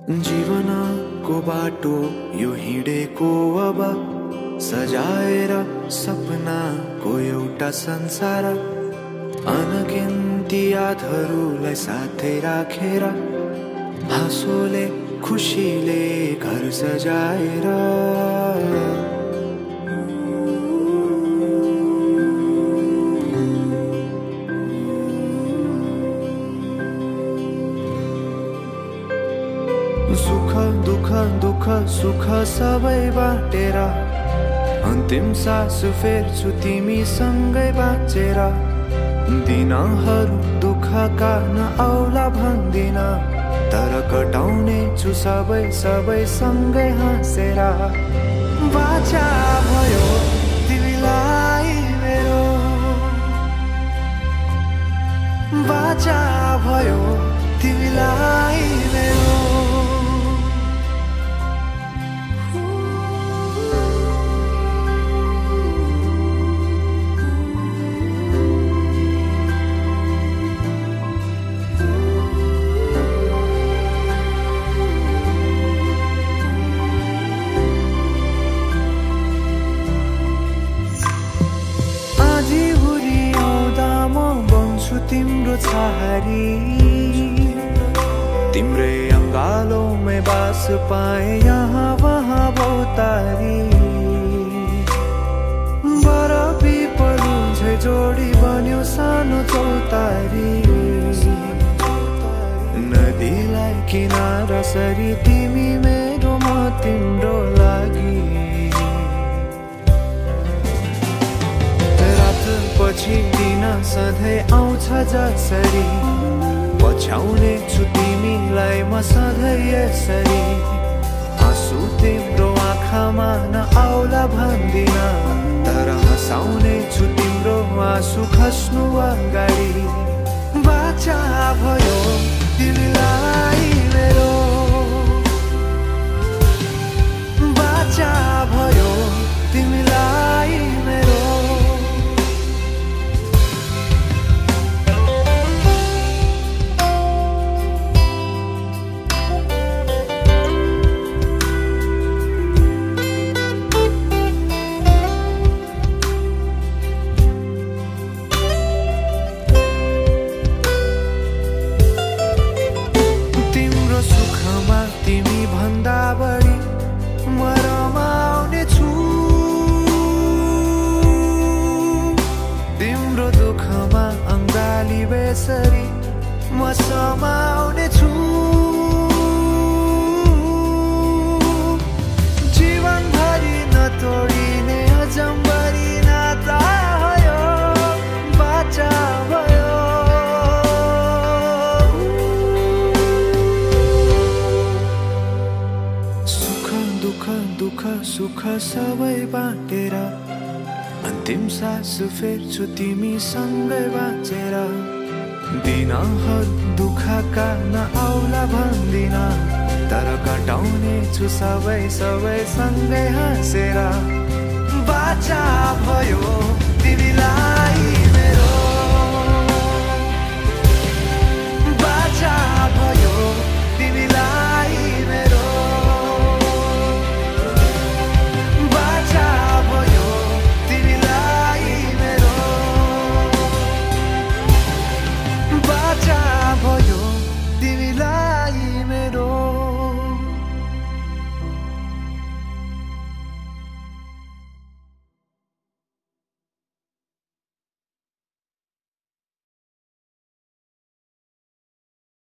जीवनको बाटो यो हिँडेको अब सजाएर सपनाको एउटा संसार अनगिन्ती यादहरूलाई साथै राखेर हाँसोले खुसीले घर सजाएर सुख दुख दुख सुख सबै बाटेर अन्तिम सास फेर्छु तिमीसँगै बाँचेर दिनहरू दुःखका नआउला भन्दिन तर कटाउने छु सबै सबै सँगै हाँसेर बाचा भयो तिमीलाई मेरो बाचा भयो तिमीलाई मेरो तिम्रो छहारी तिम्रै अंगालों बास पाए यहाँ वहाँ बहुतारी बरफी पलुझै जोडी बन्यो सानो चौतारी नदीलाई किनारा सरी तिमी मेरो म तिम्रो लागि पछि दिन सधैँ आउँछ जसरी पछ्याउने छु तिमीलाई म सधैँ यसरी आँसु तिम्रो आँखामा नआउला भन्दिन तर हँसाउने छु तिम्रो आँसु खस्नु अगाडि बाचा भयो तिमीलाई मेरो बाचा भयो तिमीलाई मेरो बेसरी म समाउने छु जीवनभरि नतोडिने अजम्बरी नाता भयो बाचा भयो सुख दुख दुख सुख सबै बाटेर अन्तिम सास फेर्छु तिमीसँगै बाँचेर दिनहरू दुःखका नआउला भन्दिन तर कटाउने छु सबै सबै सँगै हाँसेर बाचा भयो तिमीलाई